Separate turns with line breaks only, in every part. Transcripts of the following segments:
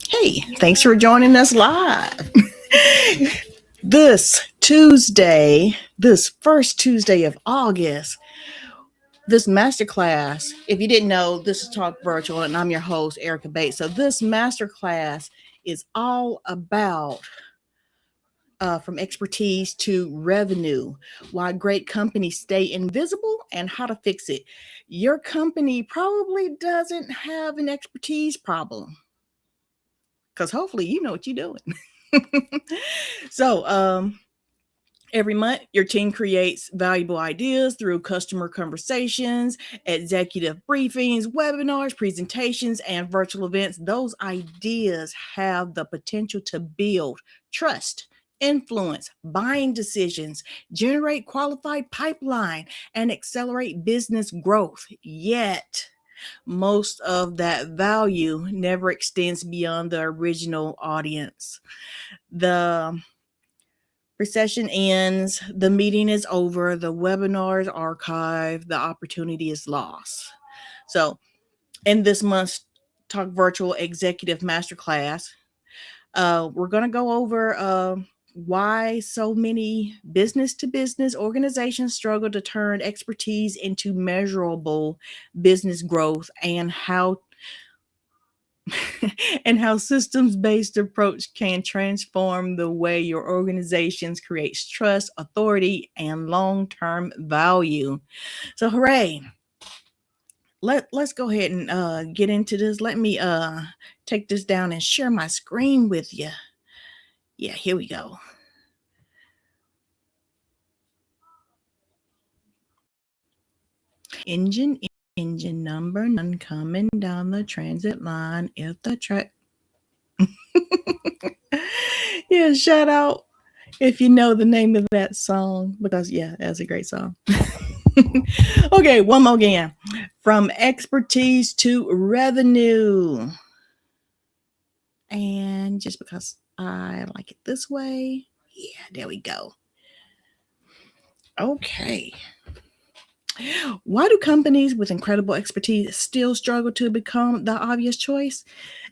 Hey, thanks for joining us live. This Tuesday, this first Tuesday of August, this masterclass, if you didn't know, this is Talk Virtual, and I'm your host, Ericka Bates. So this masterclass is all about from expertise to revenue, why great companies stay invisible and how to fix it. Your company probably doesn't have an expertise problem, because hopefully you know what you're doing. So every month, your team creates valuable ideas through customer conversations, executive briefings, webinars, presentations, and virtual events. Those ideas have the potential to build trust, influence buying decisions, generate qualified pipeline, and accelerate business growth. Yet, most of that value never extends beyond the original audience. The session ends, the meeting is over, the webinar is archived, the opportunity is lost. So in this month's Talk Virtual Executive Masterclass, we're going to go over why so many business-to-business organizations struggle to turn expertise into measurable business growth, and how systems-based approach can transform the way your organizations creates trust, authority, and long-term value. So hooray. Let's go ahead and get into this. Let me take this down and share my screen with you. Yeah, here we go. Engine number none coming down the transit line if the track. Yeah, shout out if you know the name of that song, because yeah, that's a great song. Okay, one more again. From expertise to revenue. And just because I like it this way, yeah, there we go. Okay. Why do companies with incredible expertise still struggle to become the obvious choice?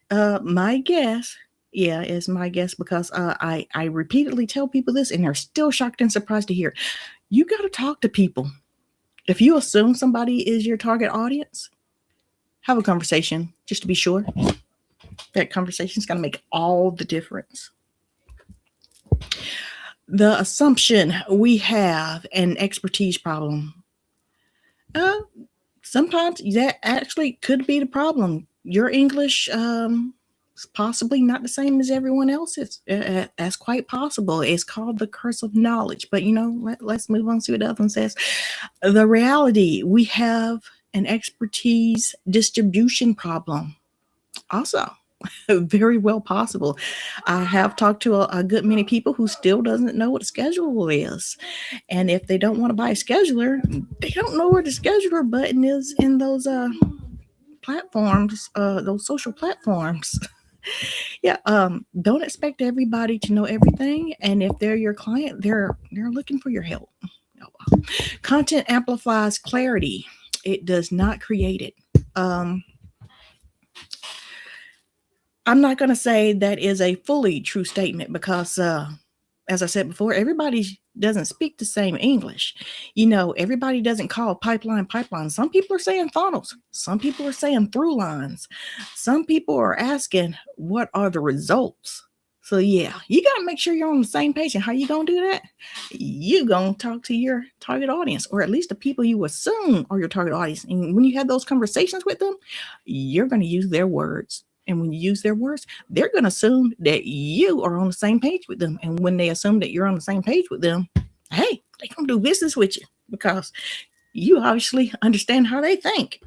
My guess, is my guess, because I repeatedly tell people this and they're still shocked and surprised to hear. You got to talk to people. If you assume somebody is your target audience, have a conversation just to be sure. That conversation is going to make all the difference. The assumption we have an expertise problem. Sometimes that actually could be the problem. Your English is possibly not the same as everyone else's. That's quite possible. It's called the curse of knowledge. But let's move on to see what the other one says. The reality, we have an expertise distribution problem. Also, very well possible. I have talked to a good many people who still doesn't know what a schedule is. And if they don't want to buy a scheduler, they don't know where the scheduler button is in those platforms, those social platforms. Yeah, don't expect everybody to know everything. And if they're your client, they're looking for your help. Content amplifies clarity. It does not create it. I'm not going to say that is a fully true statement, because as I said before, everybody doesn't speak the same English. Everybody doesn't call pipeline. Some people are saying funnels. Some people are saying through lines. Some people are asking, what are the results? So yeah, you got to make sure you're on the same page. And how you going to do that? You going to talk to your target audience, or at least the people you assume are your target audience. And when you have those conversations with them, you're going to use their words. And when you use their words, they're going to assume that you are on the same page with them. And when they assume that you're on the same page with them, hey, they're going to do business with you because you obviously understand how they think.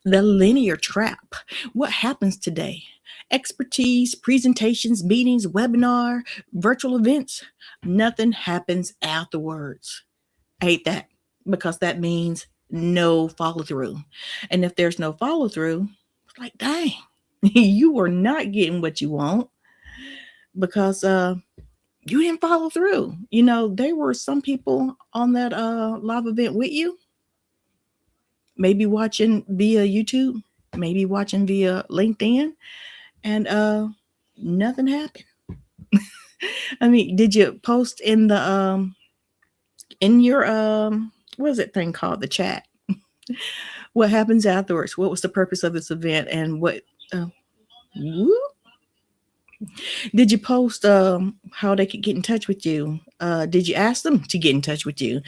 The linear trap. What happens today? Expertise, presentations, meetings, webinar, virtual events. Nothing happens afterwards. I hate that because that means no follow through. And if there's no follow through, it's like, dang, you are not getting what you want because you didn't follow through. There were some people on that live event with you, maybe watching via YouTube, maybe watching via LinkedIn, and nothing happened. I mean, did you post in the in your what is that thing called, the chat? What happens afterwards? What was the purpose of this event? And what did you post how they could get in touch with you? Did you ask them to get in touch with you?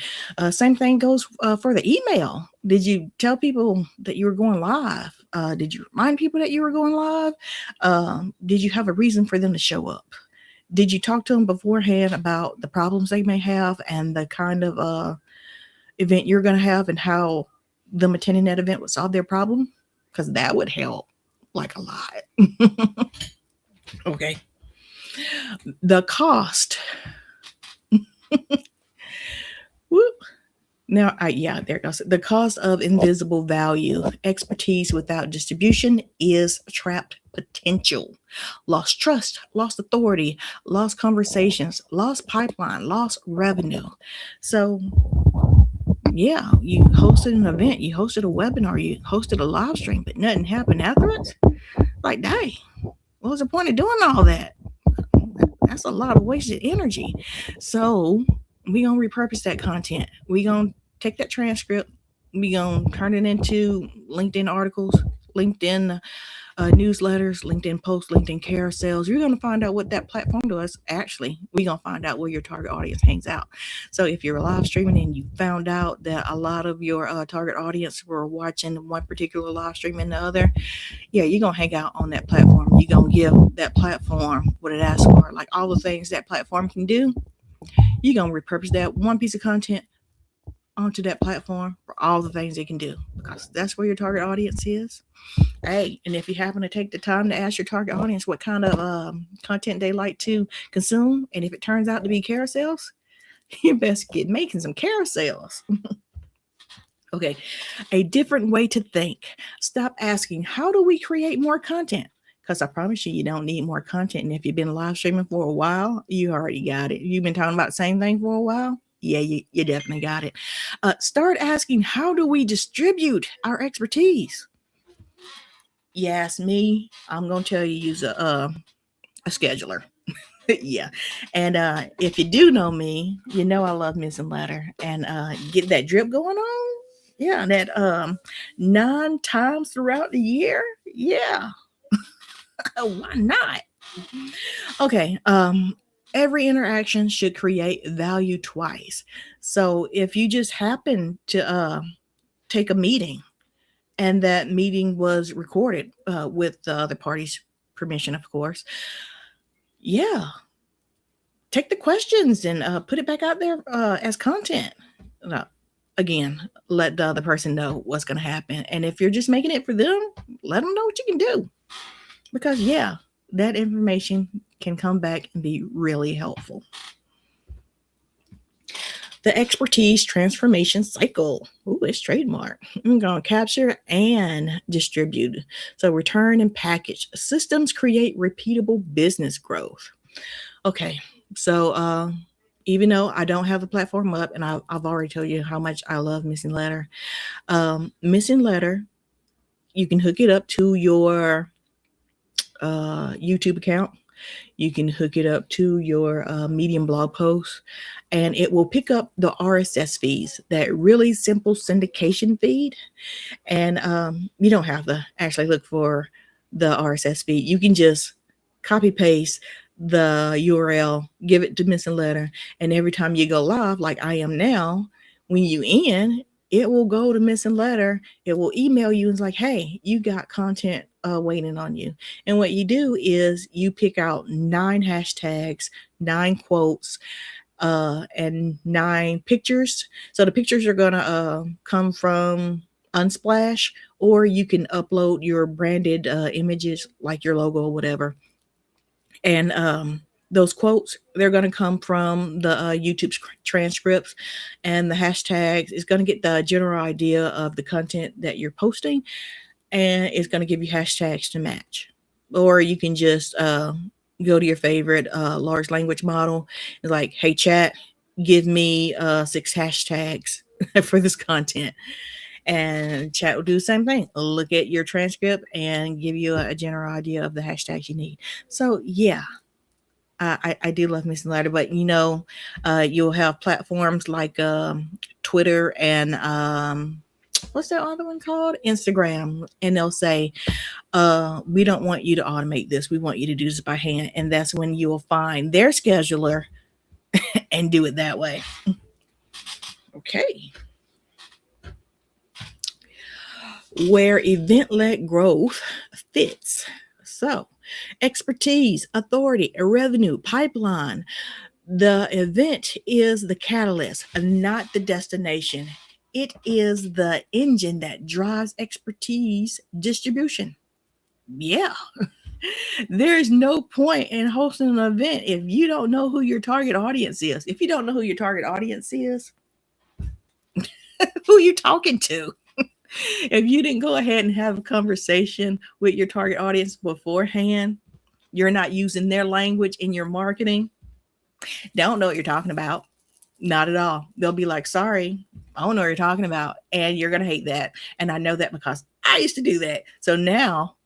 Same thing goes for the email. Did you tell people that you were going live? Did you remind people that you were going live? Did you have a reason for them to show up? Did you talk to them beforehand about the problems they may have and the kind of event you're going to have and how them attending that event would solve their problem? Because that would help like a lot. Okay. The cost. Whoop. Now, there it goes. The cost of invisible value. Expertise without distribution is trapped potential. Lost trust, lost authority, lost conversations, lost pipeline, lost revenue. So, yeah, you hosted an event, you hosted a webinar, you hosted a live stream, but nothing happened afterwards. Like, dang, what was the point of doing all that? That's a lot of wasted energy. So we're going to repurpose that content. We're going to take that transcript. We're going to turn it into LinkedIn articles, LinkedIn newsletters, LinkedIn posts, LinkedIn carousels. You're going to find out what that platform does. Actually, we're going to find out where your target audience hangs out. So if you're live streaming and you found out that a lot of your target audience were watching one particular live stream and the other, yeah, you're going to hang out on that platform. You're going to give that platform what it asks for, like all the things that platform can do. You're going to repurpose that one piece of content onto that platform for all the things it can do, because that's where your target audience is. Hey, and if you happen to take the time to ask your target audience what kind of content they like to consume, and if it turns out to be carousels, you best get making some carousels. Okay, a different way to think. Stop asking, how do we create more content? Because I promise you, you don't need more content. And if you've been live streaming for a while, you already got it. You've been talking about the same thing for a while. Yeah, you definitely got it. Start asking, how do we distribute our expertise? You ask me, I'm going to tell you use a scheduler. Yeah. And if you do know me, you know I love missing letter and get that drip going on. Yeah, that 9 times throughout the year. Yeah. Why not? Okay. Every interaction should create value twice. So if you just happen to take a meeting and that meeting was recorded with the other party's permission, of course, yeah, take the questions and put it back out there as content. Again, let the other person know what's going to happen. And if you're just making it for them, let them know what you can do. Because, yeah, that information can come back and be really helpful. The expertise transformation cycle. Ooh, it's trademark. I'm going to capture and distribute. So return and package. Systems create repeatable business growth. Okay, so even though I don't have the platform up, and I've already told you how much I love Missing Letter. Missing Letter, you can hook it up to your YouTube account. You can hook it up to your Medium blog post, and it will pick up the RSS feeds, that really simple syndication feed. And you don't have to actually look for the RSS feed. You can just copy paste the URL, give it to Missing Letter, and every time you go live, like I am now, when you end, it will go to Missing Letter. It will email you and it's like, hey, you got content waiting on you. And what you do is you pick out 9 hashtags, 9 quotes, and 9 pictures. So the pictures are gonna come from Unsplash, or you can upload your branded images, like your logo or whatever. And those quotes, they're going to come from the YouTube transcripts, and the hashtags is going to get the general idea of the content that you're posting, and it's going to give you hashtags to match. Or you can just go to your favorite large language model. It's like, hey, chat, give me 6 hashtags for this content. And chat will do the same thing. Look at your transcript and give you a general idea of the hashtags you need. So, yeah, I do love Missing Letter, but you'll have platforms like Twitter and what's that other one called? Instagram. And they'll say, we don't want you to automate this. We want you to do this by hand. And that's when you will find their scheduler and do it that way. Okay. Where event-led growth fits. So, expertise, authority, a revenue, pipeline. The event is the catalyst, not the destination. It is the engine that drives expertise distribution. Yeah. There is no point in hosting an event if you don't know who your target audience is. If you don't know who your target audience is, who are you talking to? If you didn't go ahead and have a conversation with your target audience beforehand, you're not using their language in your marketing, they don't know what you're talking about. Not at all. They'll be like, sorry, I don't know what you're talking about. And you're going to hate that. And I know that because I used to do that. So now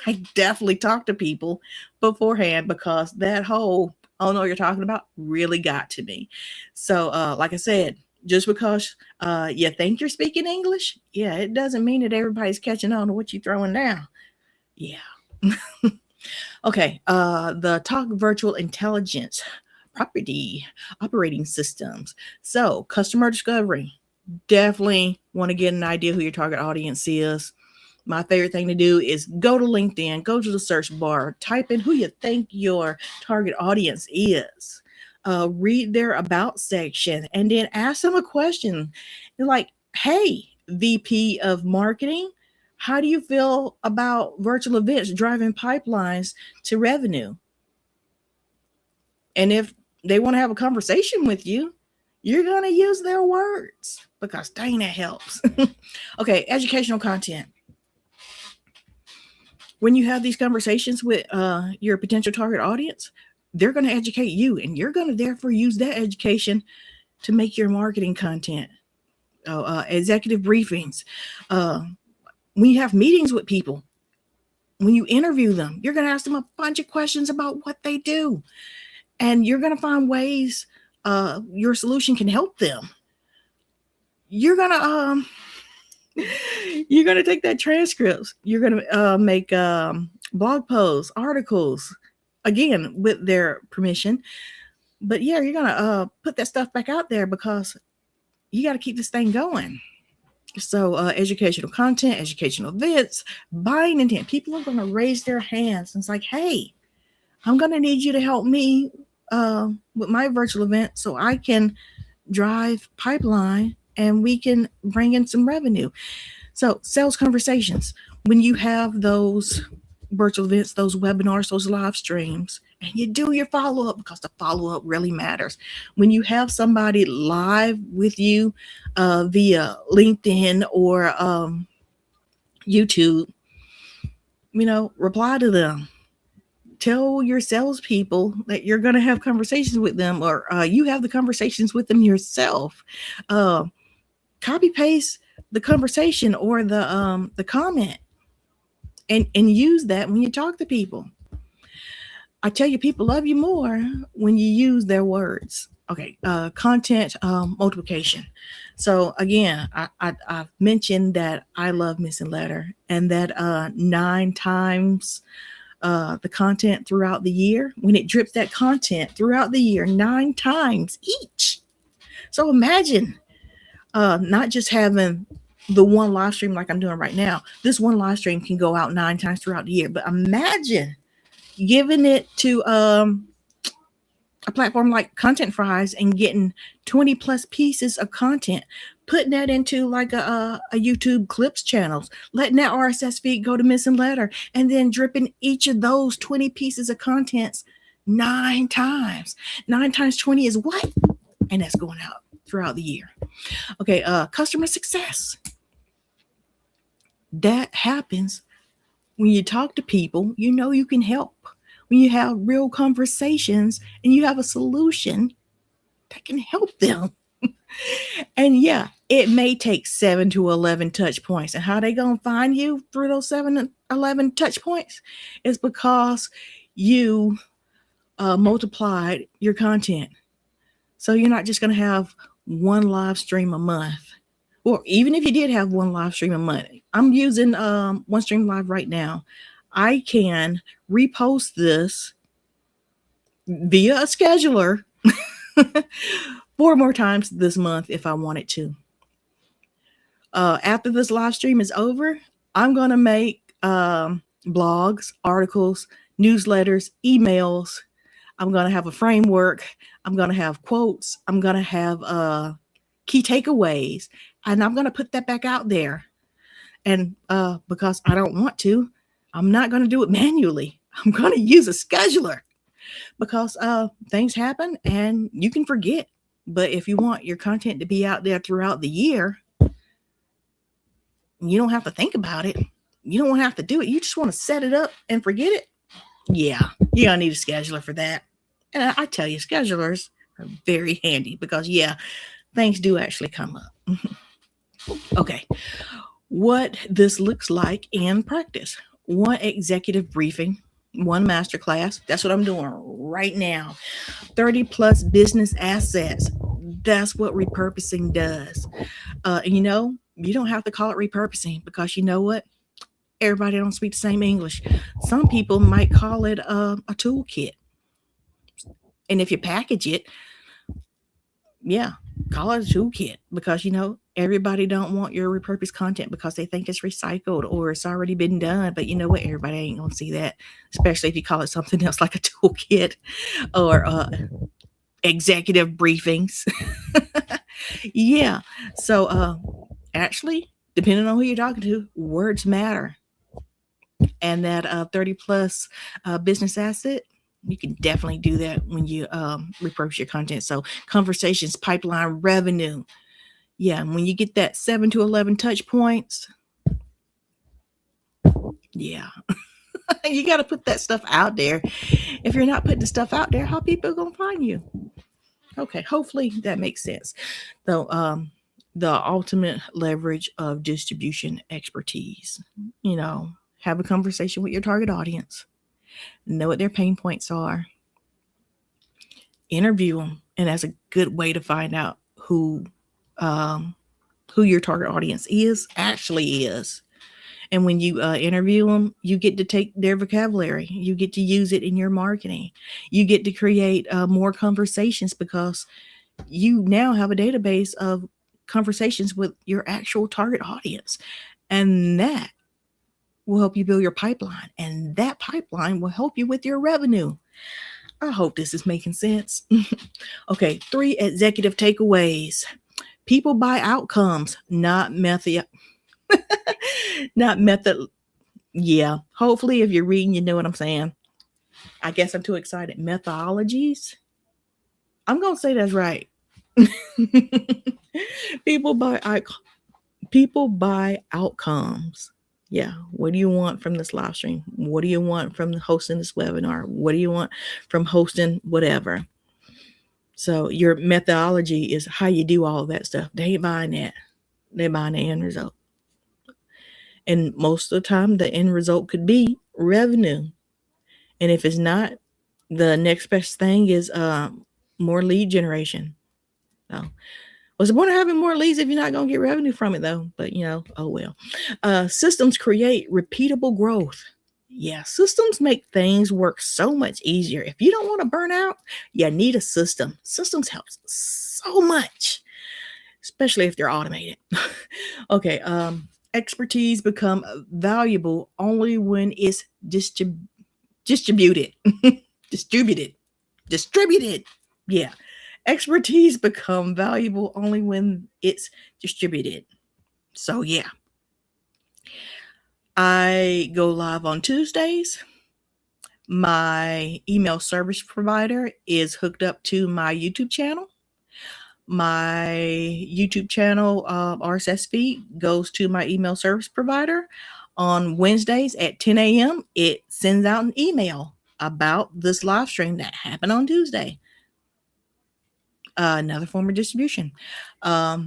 I definitely talk to people beforehand, because that whole, I don't know what you're talking about, really got to me. So, like I said, just because you think you're speaking English, yeah, it doesn't mean that everybody's catching on to what you're throwing down. Yeah. Okay. The Talk Virtual Intelligence property operating systems. So, customer discovery. Definitely want to get an idea who your target audience is. My favorite thing to do is go to LinkedIn, go to the search bar, type in who you think your target audience is. Read their about section, and then ask them a question. You're like, hey, VP of marketing, how do you feel about virtual events driving pipelines to revenue? And if they want to have a conversation with you, you're going to use their words, because dang, that helps. Okay, educational content. When you have these conversations with your potential target audience, they're going to educate you, and you're going to therefore use that education to make your marketing content. Executive briefings. When you have meetings with people, when you interview them, you're going to ask them a bunch of questions about what they do, and you're going to find ways your solution can help them. You're going to take that transcripts. You're going to make blog posts, articles, again, with their permission. But yeah, you're going to put that stuff back out there, because you got to keep this thing going. So educational content, educational events, buying intent. People are going to raise their hands. And it's like, hey, I'm going to need you to help me with my virtual event so I can drive pipeline and we can bring in some revenue. So sales conversations. When you have those virtual events, those webinars, those live streams, and you do your follow-up, because the follow-up really matters. When you have somebody live with you via LinkedIn or YouTube, reply to them. Tell your salespeople that you're going to have conversations with them, or you have the conversations with them yourself. Copy paste the conversation or the comment, and use that when you talk to people. I tell you, people love you more when you use their words. Okay, content multiplication. So again, I've mentioned that I love missing letter, and that 9 times the content throughout the year, when it drips that content throughout the year 9 times each. So imagine not just having the one live stream like I'm doing right now. This one live stream can go out 9 times throughout the year, but imagine giving it to a platform like Content Fries and getting 20 plus pieces of content, putting that into like a YouTube clips channels, letting that RSS feed go to Missing Letter, and then dripping each of those 20 pieces of contents 9 times. 9 times 20 is what? And that's going out throughout the year. Okay, customer success. That happens when you talk to people, you know you can help. When you have real conversations and you have a solution that can help them. And yeah, it may take 7 to 11 touch points. And how they going to find you through those 7 to 11 touch points is because you multiplied your content. So you're not just going to have one live stream a month. Or even if you did have one live stream a month, I'm using One Stream Live right now. I can repost this via a scheduler 4 more times this month if I wanted to. After this live stream is over, I'm going to make blogs, articles, newsletters, emails. I'm going to have a framework. I'm going to have quotes. I'm going to have key takeaways. And I'm going to put that back out there. And because I don't want to, I'm not going to do it manually. I'm going to use a scheduler because things happen and you can forget. But if you want your content to be out there throughout the year, you don't have to think about it. You don't have to do it. You just want to set it up and forget it. Yeah, you're going to need a scheduler for that. And I tell you, schedulers are very handy because, yeah, things do actually come up. Okay, what this looks like in practice. One executive briefing, one masterclass. That's what I'm doing right now. 30 plus business assets. That's what repurposing does. You know, you don't have to call it repurposing because you know what? Everybody don't speak the same English. Some people might call it a toolkit. And if you package it, yeah, call it a toolkit because, you know, everybody don't want your repurposed content because they think it's recycled or it's already been done. But you know what? Everybody ain't going to see that, especially if you call it something else like a toolkit or executive briefings. Yeah. So actually, depending on who you're talking to, words matter. And that 30 plus business asset, you can definitely do that when you repurpose your content. So conversations, pipeline, revenue. Yeah, when you get that 7 to 11 touch points, yeah, you got to put that stuff out there. If you're not putting the stuff out there, how people are going to find you? Okay, hopefully that makes sense. So the ultimate leverage of distribution expertise, you know, have a conversation with your target audience, know what their pain points are, interview them, and that's a good way to find out who your target audience actually is. And when you interview them, you get to take their vocabulary. You get to use it in your marketing. You get to create more conversations because you now have a database of conversations with your actual target audience. And that will help you build your pipeline. And that pipeline will help you with your revenue. I hope this is making sense. Okay, 3 executive takeaways. People buy outcomes, not method. Not method. Yeah, hopefully if you're reading, you know what I'm saying. I guess I'm too excited. Methodologies. I'm going to say that's right. People buy outcomes. Yeah. What do you want from this live stream? What do you want from hosting this webinar? What do you want from hosting whatever? So your methodology is how you do all of that stuff. They ain't buying that. They're buying the end result. And most of the time, the end result could be revenue. And if it's not, The next best thing is more lead generation. So, what's the point of having more leads if you're not going to get revenue from it, though? But, oh well. Systems create repeatable growth. Yeah, systems make things work so much easier. If you don't want to burn out, you need a system. Systems helps so much, especially if they're automated. Okay, expertise become valuable only when it's distributed. Distributed. Yeah. Expertise become valuable only when it's distributed. So yeah. I go live on Tuesdays. My email service provider is hooked up to my YouTube channel. My YouTube channel RSS feed goes to my email service provider. On Wednesdays at 10 a.m., it sends out an email about this live stream that happened on Tuesday. Another form of distribution. My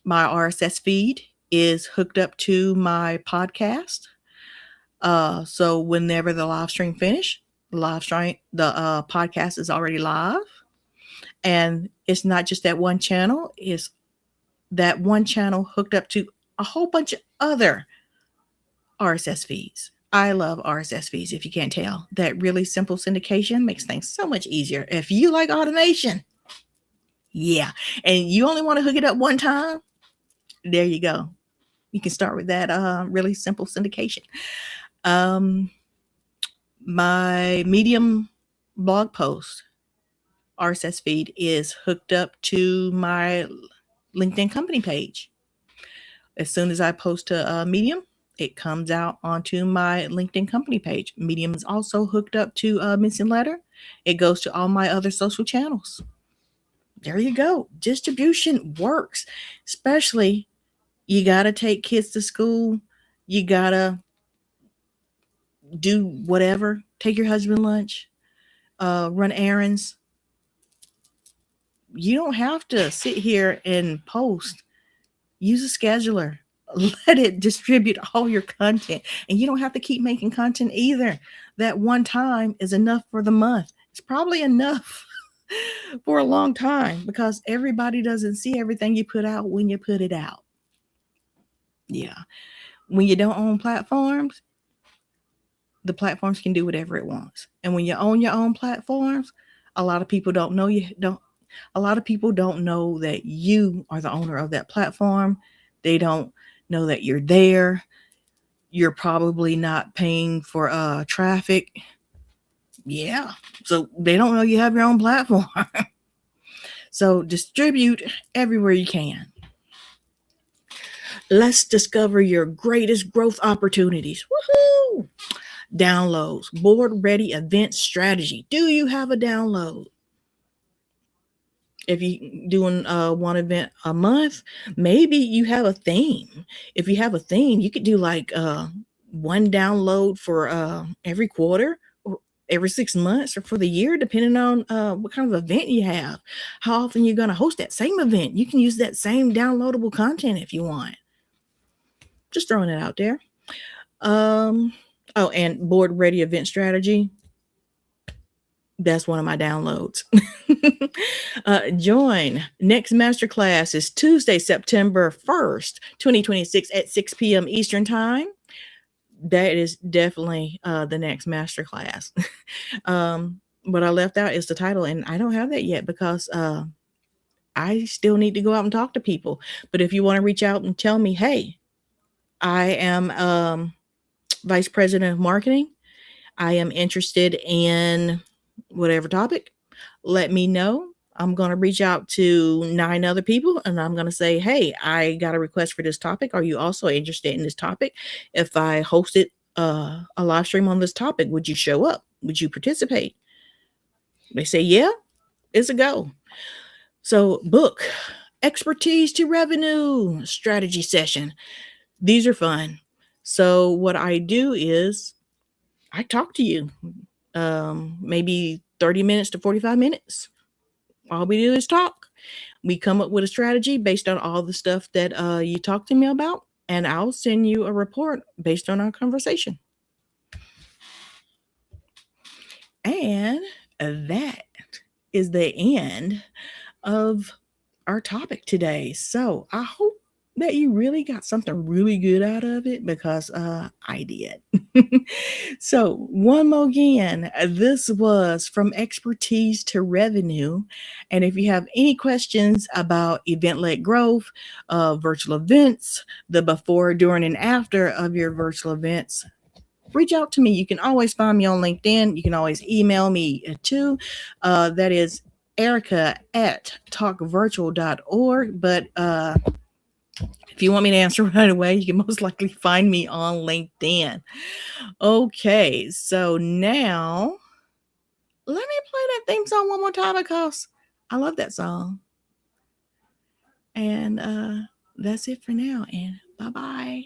RSS feed is hooked up to my podcast. So whenever the live stream finish, the podcast is already live. And it's not just that one channel, it's that one channel hooked up to a whole bunch of other RSS feeds. I love RSS feeds, if you can't tell. That really simple syndication makes things so much easier. If you like automation, yeah, and you only want to hook it up one time, there you go. You can start with that really simple syndication. My Medium blog post RSS feed is hooked up to my LinkedIn company page. As soon as I post to Medium, it comes out onto my LinkedIn company page. Medium is also hooked up to Missing Letter. It goes to all my other social channels. There you go. Distribution works, especially you got to take kids to school. You got to do whatever. Take your husband lunch, run errands. You don't have to sit here and post. Use a scheduler. Let it distribute all your content. And you don't have to keep making content either. That one time is enough for the month. It's probably enough for a long time because everybody doesn't see everything you put out when you put it out. Yeah. When you don't own platforms, the platforms can do whatever it wants. And when you own your own platforms, a lot of people don't know that you are the owner of that platform. They don't know that you're there. You're probably not paying for traffic. Yeah. So they don't know you have your own platform. So distribute everywhere you can. Let's discover your greatest growth opportunities. Woohoo! Downloads, board ready event strategy. Do you have a download? If you're doing one event a month, maybe you have a theme. If you have a theme, you could do like one download for every quarter or every 6 months or for the year, depending on what kind of event you have. How often you're going to host that same event. You can use that same downloadable content if you want. Just throwing it out there. And board ready event strategy. That's one of my downloads. Join. Next masterclass is Tuesday, September 1st, 2026 at 6 p.m. Eastern Time. That is definitely the next masterclass. What I left out is the title, and I don't have that yet because I still need to go out and talk to people. But if you want to reach out and tell me, hey, I am Vice President of Marketing. I am interested in whatever topic, let me know. I'm going to reach out to 9 other people and I'm going to say, hey, I got a request for this topic. Are you also interested in this topic? If I hosted a live stream on this topic, would you show up? Would you participate? They say, yeah, it's a go. So book expertise to revenue strategy session. These are fun. So what I do is I talk to you. Maybe 30 minutes to 45 minutes. All we do is talk. We come up with a strategy based on all the stuff that you talked to me about, and I'll send you a report based on our conversation. And that is the end of our topic today. So I hope that you really got something really good out of it, because I did. So one more again, this was From Expertise to Revenue. And if you have any questions about event-led growth, virtual events, the before, during, and after of your virtual events, reach out to me. You can always find me on LinkedIn. You can always email me too. That is Ericka at talkvirtual.org. But if you want me to answer right away, you can most likely find me on LinkedIn. Okay, so now let me play that theme song one more time, because I love that song. And that's it for now. And bye-bye.